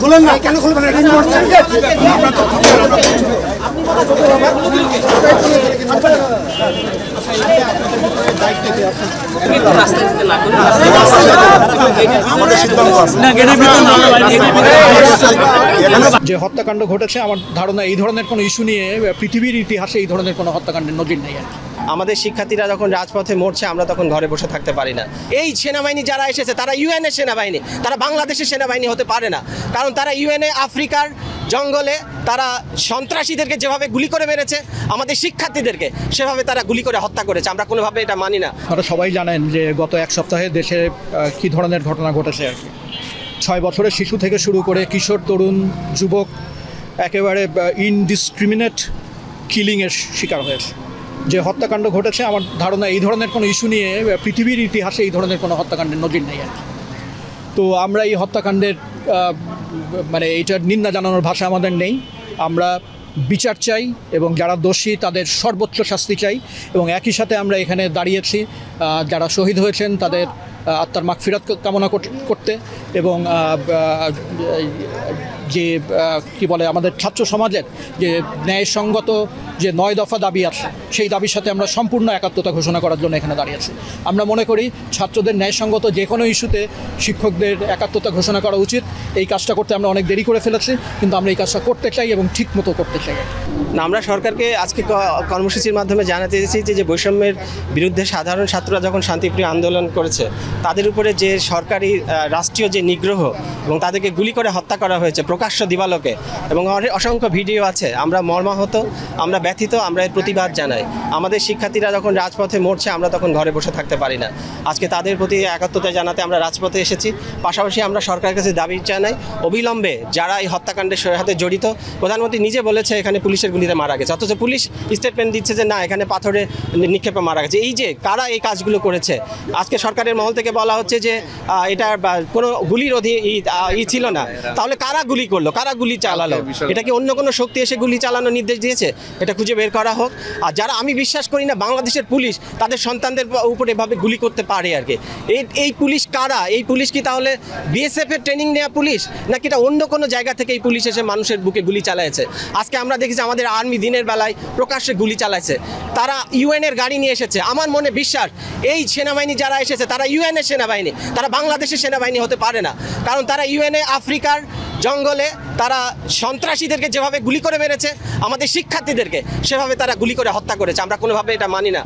খুলেন না, কেন খুলবেন? যে হত্যাকাণ্ড ঘটেছে আমার ধারণা এই ধরনের কোনো ইস্যু নিয়ে পৃথিবীর ইতিহাসে এই ধরনের কোনো হত্যাকাণ্ডের নজির নেই আর কি। আমাদের শিক্ষার্থীরা যখন রাজপথে মরছে আমরা তখন ঘরে বসে থাকতে পারি না। এই সেনাবাহিনী যারা এসেছে তারা ইউএনএ সেনাবাহিনী, তারা বাংলাদেশের সেনাবাহিনী হতে পারে না। কারণ তারা ইউএনএ আফ্রিকার জঙ্গলে তারা সন্ত্রাসীদেরকে যেভাবে গুলি করে মেরেছে, আমাদের শিক্ষার্থীদেরকে সেভাবে তারা গুলি করে হত্যা করেছে। আমরা কোনোভাবে এটা মানি না। আপনারা সবাই জানেন যে গত এক সপ্তাহে দেশে কী ধরনের ঘটনা ঘটেছে আর কি। 6 বছরের শিশু থেকে শুরু করে কিশোর, তরুণ, যুবক একেবারে ইনডিসক্রিমিনেট কিলিংয়ের শিকার হয়েছে। যে হত্যাকাণ্ড ঘটেছে আমার ধারণা এই ধরনের কোনো ইস্যু নিয়ে পৃথিবীর ইতিহাসে এই ধরনের কোনো হত্যাকাণ্ডের নজির নেই আর কি। তো আমরা এই হত্যাকাণ্ডের মানে এইটার নিন্দা জানানোর ভাষা আমাদের নেই। আমরা বিচার চাই এবং যারা দোষী তাদের সর্বোচ্চ শাস্তি চাই এবং একই সাথে আমরা এখানে দাঁড়িয়েছি যারা শহীদ হয়েছেন তাদের আত্মার মাগফিরাত কামনা করতে এবং যে কি বলে আমাদের ছাত্র সমাজের যে ন্যায়সঙ্গত যে 9 দফা দাবি আছে সেই দাবির সাথে আমরা সম্পূর্ণ একাত্মতা ঘোষণা করার জন্য এখানে দাঁড়িয়েছি। আমরা মনে করি ছাত্রদের ন্যায়সঙ্গত যে কোনো ইস্যুতে শিক্ষকদের একাত্মতা ঘোষণা করা উচিত। এই কাজটা করতে আমরা অনেক দেরি করে ফেলেছি, কিন্তু আমরা এই কাজটা করতে চাই এবং ঠিক মতো করতে চাই। না, আমরা সরকারকে আজকে কর্মসূচির মাধ্যমে জানাতে চেয়েছি যে বৈষম্যের বিরুদ্ধে সাধারণ ছাত্ররা যখন শান্তিপ্রিয় আন্দোলন করেছে তাদের উপরে যে সরকারি রাষ্ট্রীয় যে নিগ্রহ এবং তাদেরকে গুলি করে হত্যা করা হয়েছে প্রকাশ্য দিবালোকে এবং অসংখ্য ভিডিও আছে, আমরা মর্মাহত, আমরা ব্যথিত, আমরা এর প্রতিবাদ জানাই। আমাদের শিক্ষার্থীরা যখন রাজপথে মরছে আমরা তখন ঘরে বসে থাকতে পারি না। আজকে তাদের প্রতি একাত্মতা জানাতে আমরা রাজপথে এসেছি। পাশাপাশি আমরা সরকারের কাছে দাবি জানাই অবিলম্বে যারা এই হত্যাকাণ্ডের সাথে জড়িত, প্রধানমন্ত্রী নিজে বলেছে এখানে পুলিশের গুলিতে মারা গেছে, অথচ পুলিশ স্টেটমেন্ট দিচ্ছে যে না এখানে পাথরে নিক্ষেপে মারা গেছে। এই যে কারা এই কাজগুলো করেছে, আজকে সরকারের মহল থেকে বলা হচ্ছে যে এটা কোনো গুলির ছিল না, তাহলে কারা গুলি করলো, কারা গুলি চালালো? এটা কি অন্য কোনো শক্তি এসে গুলি চালানোর নির্দেশ দিয়েছে? এটা খুঁজে বের করা হোক। আর যারা, আমি বিশ্বাস করি না বাংলাদেশের পুলিশ তাদের সন্তানদের উপর এভাবে গুলি করতে পারে আর কি। এই পুলিশ কারা? এই পুলিশ কি তাহলে বিএসএফের ট্রেনিং নেওয়া পুলিশ, নাকি এটা অন্য কোনো জায়গা থেকে এই পুলিশ এসে মানুষের বুকে গুলি চালাইছে? আজকে আমরা দেখেছি আমাদের আর্মি দিনের বেলায় প্রকাশ্যে গুলি চালাইছে, তারা ইউএনের গাড়ি নিয়ে এসেছে। আমার মনে বিশ্বাস এই সেনাবাহিনী যারা এসেছে তারা ইউএনএ সেনাবাহিনী, তারা বাংলাদেশের সেনাবাহিনী হতে পারে না। কারণ তারা ইউএনএ আফ্রিকার জঙ্গলে তারা সন্ত্রাসীদেরকে যেভাবে গুলি করে মেরেছে, আমাদের শিক্ষার্থীদেরকে সেভাবে তারা গুলি করে হত্যা করেছে। আমরা কোনোভাবে এটা মানি না।